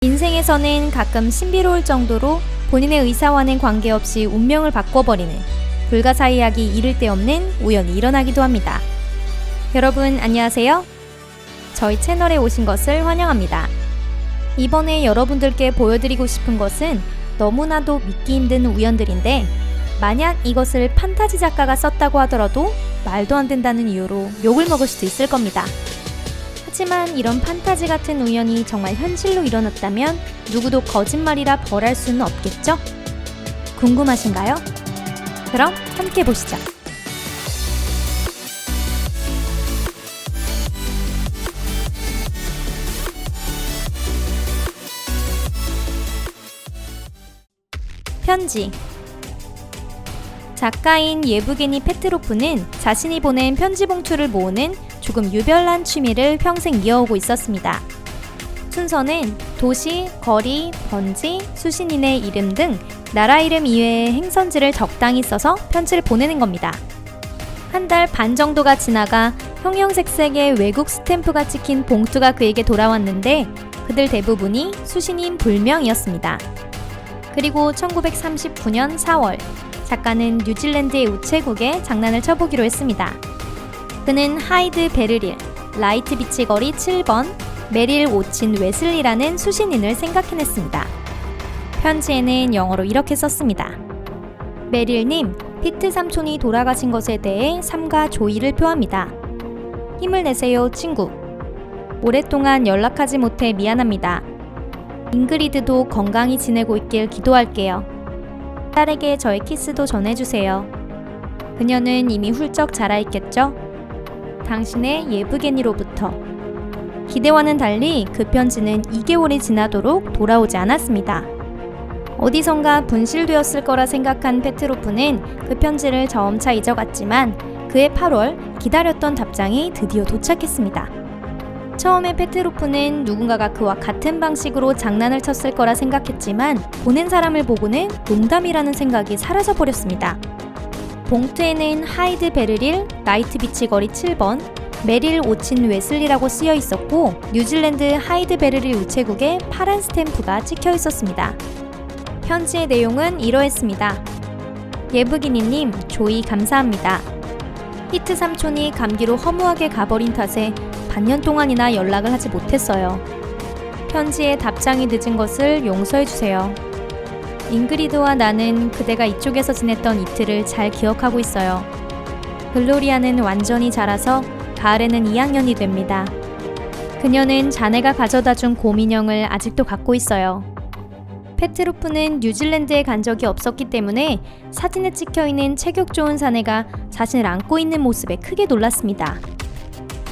인생에서는 가끔 신비로울 정도로 본인의 의사와는 관계없이 운명을 바꿔버리는 불가사의하기 이를 데 없는 우연이 일어나기도 합니다. 여러분 안녕하세요. 저희 채널에 오신 것을 환영합니다. 이번에 여러분들께 보여드리고 싶은 것은 너무나도 믿기 힘든 우연들인데, 만약 이것을 판타지 작가가 썼다고 하더라도 말도 안 된다는 이유로 욕을 먹을 수도 있을 겁니다. 하지만 이런 판타지 같은 우연이 정말 현실로 일어났다면 누구도 거짓말이라 벌할 수는 없겠죠? 궁금하신가요? 그럼 함께 보시죠. 편지. 작가인 예브게니 페트로프는 자신이 보낸 편지 봉투를 모으는 조금 유별난 취미를 평생 이어오고 있었습니다. 순서는 도시, 거리, 번지, 수신인의 이름 등 나라 이름 이외의 행선지를 적당히 써서 편지를 보내는 겁니다. 한 달 반 정도가 지나가 형형색색의 외국 스탬프가 찍힌 봉투가 그에게 돌아왔는데, 그들 대부분이 수신인 불명이었습니다. 그리고 1939년 4월, 작가는 뉴질랜드의 우체국에 장난을 쳐보기로 했습니다. 그는 하이드 베르릴, 라이트 비치 거리 7번, 메릴 오친 웨슬리라는 수신인을 생각해냈습니다. 편지에는 영어로 이렇게 썼습니다. 메릴님, 피트 삼촌이 돌아가신 것에 대해 삼가 조의를 표합니다. 힘을 내세요, 친구. 오랫동안 연락하지 못해 미안합니다. 잉그리드도 건강히 지내고 있길 기도할게요. 딸에게 저의 키스도 전해주세요. 그녀는 이미 훌쩍 자라있겠죠? 당신의 예브게니로부터. 기대와는 달리 그 편지는 2개월이 지나도록 돌아오지 않았습니다. 어디선가 분실되었을 거라 생각한 페트로프는 그 편지를 점차 잊어갔지만, 그해 8월 기다렸던 답장이 드디어 도착했습니다. 처음에 페트로프는 누군가가 그와 같은 방식으로 장난을 쳤을 거라 생각했지만, 보낸 사람을 보고는 농담이라는 생각이 사라져버렸습니다. 봉투에는 하이드 베르릴, 라이트 비치 거리 7번, 메릴 오친 웨슬리라고 쓰여 있었고, 뉴질랜드 하이드 베르릴 우체국에 파란 스탬프가 찍혀 있었습니다. 편지의 내용은 이러했습니다. 예브기니님, 조의 감사합니다. 히트 삼촌이 감기로 허무하게 가버린 탓에 반년 동안이나 연락을 하지 못했어요. 편지에 답장이 늦은 것을 용서해주세요. 잉그리드와 나는 그대가 이쪽에서 지냈던 이틀을 잘 기억하고 있어요. 글로리아는 완전히 자라서 가을에는 2학년이 됩니다. 그녀는 자네가 가져다준 곰인형을 아직도 갖고 있어요. 페트로프는 뉴질랜드에 간 적이 없었기 때문에 사진에 찍혀있는 체격 좋은 사내가 자신을 안고 있는 모습에 크게 놀랐습니다.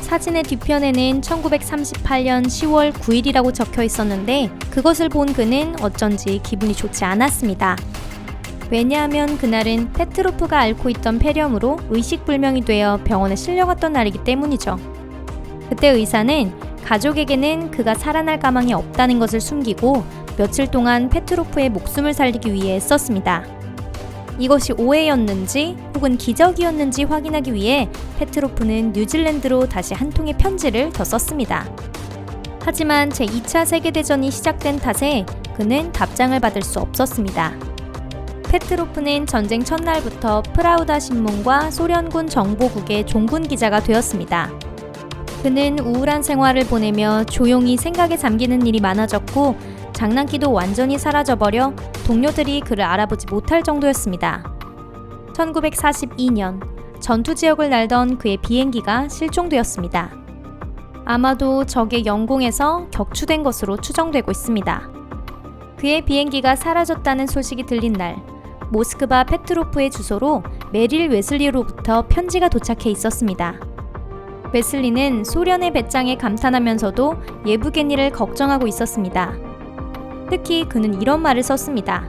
사진의 뒤편에는 1938년 10월 9일이라고 적혀 있었는데, 그것을 본 그는 어쩐지 기분이 좋지 않았습니다. 왜냐하면 그날은 페트로프가 앓고 있던 폐렴으로 의식불명이 되어 병원에 실려갔던 날이기 때문이죠. 그때 의사는 가족에게는 그가 살아날 가망이 없다는 것을 숨기고 며칠 동안 페트로프의 목숨을 살리기 위해 애썼습니다. 이것이 오해였는지 혹은 기적이었는지 확인하기 위해 페트로프는 뉴질랜드로 다시 한 통의 편지를 더 썼습니다. 하지만 제2차 세계대전이 시작된 탓에 그는 답장을 받을 수 없었습니다. 페트로프는 전쟁 첫날부터 프라우다 신문과 소련군 정보국의 종군 기자가 되었습니다. 그는 우울한 생활을 보내며 조용히 생각에 잠기는 일이 많아졌고, 장난기도 완전히 사라져버려 동료들이 그를 알아보지 못할 정도였습니다. 1942년 전투 지역을 날던 그의 비행기가 실종되었습니다. 아마도 적의 영공에서 격추된 것으로 추정되고 있습니다. 그의 비행기가 사라졌다는 소식이 들린 날, 모스크바 페트로프의 주소로 메릴 웨슬리로부터 편지가 도착해 있었습니다. 웨슬리는 소련의 배짱에 감탄하면서도 예브게니를 걱정하고 있었습니다. 특히 그는 이런 말을 썼습니다.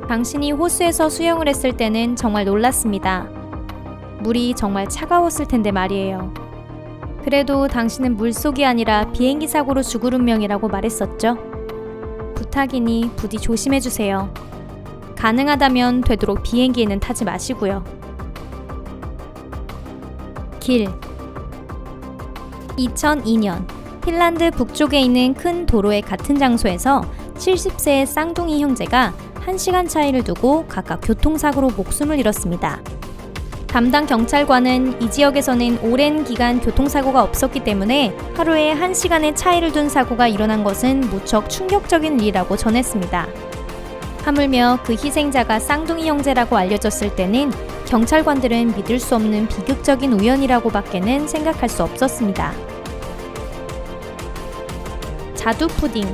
당신이 호수에서 수영을 했을 때는 정말 놀랐습니다. 물이 정말 차가웠을 텐데 말이에요. 그래도 당신은 물속이 아니라 비행기 사고로 죽을 운명이라고 말했었죠. 부탁이니 부디 조심해주세요. 가능하다면 되도록 비행기에는 타지 마시고요. 길. 2002년 핀란드 북쪽에 있는 큰 도로의 같은 장소에서 70세의 쌍둥이 형제가 1시간 차이를 두고 각각 교통사고로 목숨을 잃었습니다. 담당 경찰관은 이 지역에서는 오랜 기간 교통사고가 없었기 때문에 하루에 1시간의 차이를 둔 사고가 일어난 것은 무척 충격적인 일이라고 전했습니다. 하물며 그 희생자가 쌍둥이 형제라고 알려졌을 때는 경찰관들은 믿을 수 없는 비극적인 우연이라고 밖에는 생각할 수 없었습니다. 자두 푸딩.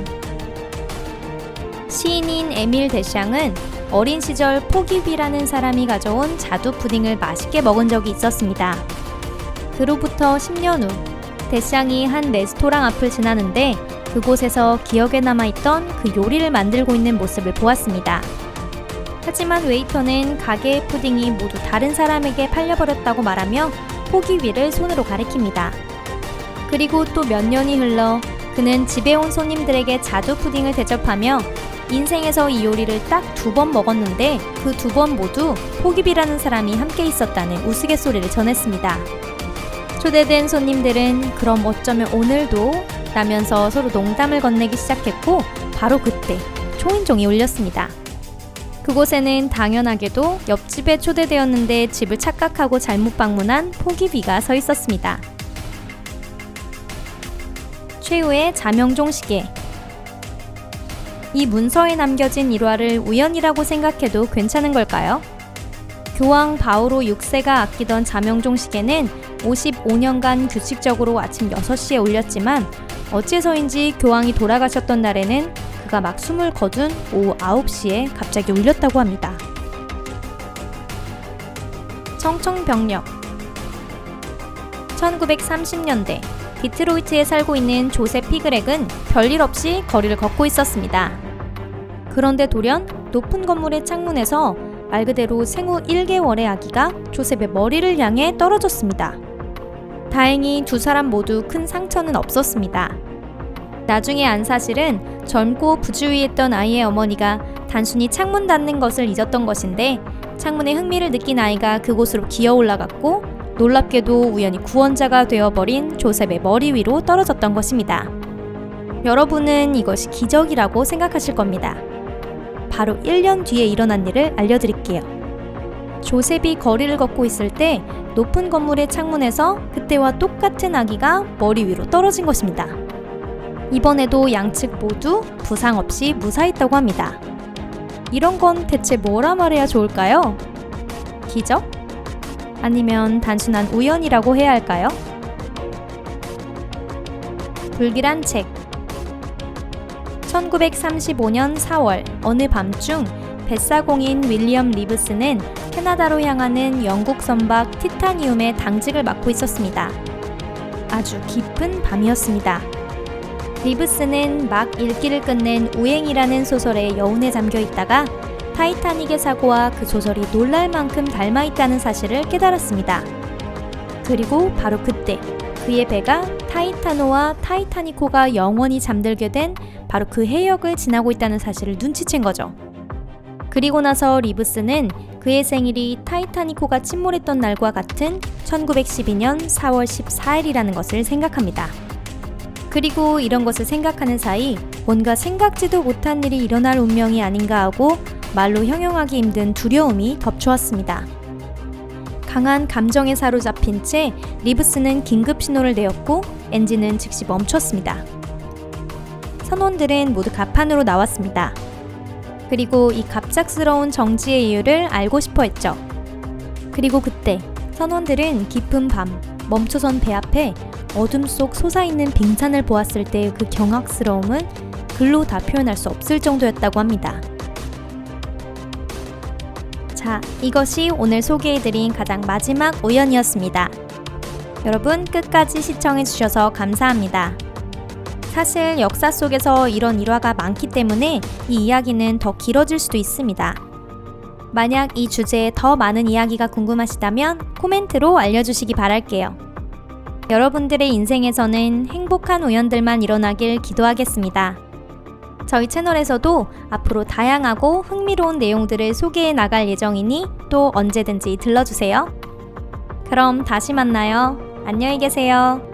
시인인 에밀 데샹은 어린 시절 포기비라는 사람이 가져온 자두 푸딩을 맛있게 먹은 적이 있었습니다. 그로부터 10년 후 데샹이 한 레스토랑 앞을 지나는데 그곳에서 기억에 남아있던 그 요리를 만들고 있는 모습을 보았습니다. 하지만 웨이터는 가게의 푸딩이 모두 다른 사람에게 팔려버렸다고 말하며 포기위를 손으로 가리킵니다. 그리고 또 몇 년이 흘러 그는 집에 온 손님들에게 자두 푸딩을 대접하며 인생에서 이 요리를 딱 2번 먹었는데 그 2번 모두 포기비라는 사람이 함께 있었다는 우스갯소리를 전했습니다. 초대된 손님들은 그럼 어쩌면 오늘도? 라면서 서로 농담을 건네기 시작했고 바로 그때 초인종이 울렸습니다. 그곳에는 당연하게도 옆집에 초대되었는데 집을 착각하고 잘못 방문한 포기비가 서 있었습니다. 최후의 자명종 시계. 이 문서에 남겨진 일화를 우연이라고 생각해도 괜찮은 걸까요? 교황 바오로 6세가 아끼던 자명종 시계는 55년간 규칙적으로 아침 6시에 울렸지만 어째서인지 교황이 돌아가셨던 날에는 그가 막 숨을 거둔 오후 9시에 갑자기 울렸다고 합니다. 청청병력. 1930년대 디트로이트에 살고 있는 조셉 피그렉은 별일 없이 거리를 걷고 있었습니다. 그런데 돌연 높은 건물의 창문에서 말 그대로 생후 1개월의 아기가 조셉의 머리를 향해 떨어졌습니다. 다행히 두 사람 모두 큰 상처는 없었습니다. 나중에 안 사실은 젊고 부주의했던 아이의 어머니가 단순히 창문 닫는 것을 잊었던 것인데 창문에 흥미를 느낀 아이가 그곳으로 기어 올라갔고 놀랍게도 우연히 구원자가 되어버린 조셉의 머리 위로 떨어졌던 것입니다. 여러분은 이것이 기적이라고 생각하실 겁니다. 바로 1년 뒤에 일어난 일을 알려드릴게요. 조셉이 거리를 걷고 있을 때 높은 건물의 창문에서 그때와 똑같은 아기가 머리 위로 떨어진 것입니다. 이번에도 양측 모두 부상 없이 무사했다고 합니다. 이런 건 대체 뭐라 말해야 좋을까요? 기적? 아니면 단순한 우연이라고 해야 할까요? 불길한 책. 1935년 4월 어느 밤중 뱃사공인 윌리엄 리브스는 캐나다로 향하는 영국 선박 티타니움의 당직을 맡고 있었습니다. 아주 깊은 밤이었습니다. 리브스는 막 읽기를 끝낸 우행이라는 소설의 여운에 잠겨 있다가 타이타닉의 사고와 그 소설이 놀랄 만큼 닮아 있다는 사실을 깨달았습니다. 그리고 바로 그때 그의 배가 타이타노와 타이타니코가 영원히 잠들게 된 바로 그 해역을 지나고 있다는 사실을 눈치챈 거죠. 그리고 나서 리브스는 그의 생일이 타이타니코가 침몰했던 날과 같은 1912년 4월 14일이라는 것을 생각합니다. 그리고 이런 것을 생각하는 사이 뭔가 생각지도 못한 일이 일어날 운명이 아닌가 하고 말로 형용하기 힘든 두려움이 덮쳐왔습니다. 강한 감정에 사로잡힌 채 리브스는 긴급 신호를 내었고 엔진은 즉시 멈췄습니다. 선원들은 모두 갑판으로 나왔습니다. 그리고 이 갑작스러운 정지의 이유를 알고 싶어 했죠. 그리고 그때 선원들은 깊은 밤 멈춰선 배 앞에 어둠 속 솟아있는 빙산을 보았을 때의 그 경악스러움은 글로 다 표현할 수 없을 정도였다고 합니다. 자, 이것이 오늘 소개해드린 가장 마지막 우연이었습니다. 여러분 끝까지 시청해주셔서 감사합니다. 사실 역사 속에서 이런 일화가 많기 때문에 이 이야기는 더 길어질 수도 있습니다. 만약 이 주제에 더 많은 이야기가 궁금하시다면 코멘트로 알려주시기 바랄게요. 여러분들의 인생에서는 행복한 우연들만 일어나길 기도하겠습니다. 저희 채널에서도 앞으로 다양하고 흥미로운 내용들을 소개해 나갈 예정이니 또 언제든지 들러주세요. 그럼 다시 만나요. 안녕히 계세요.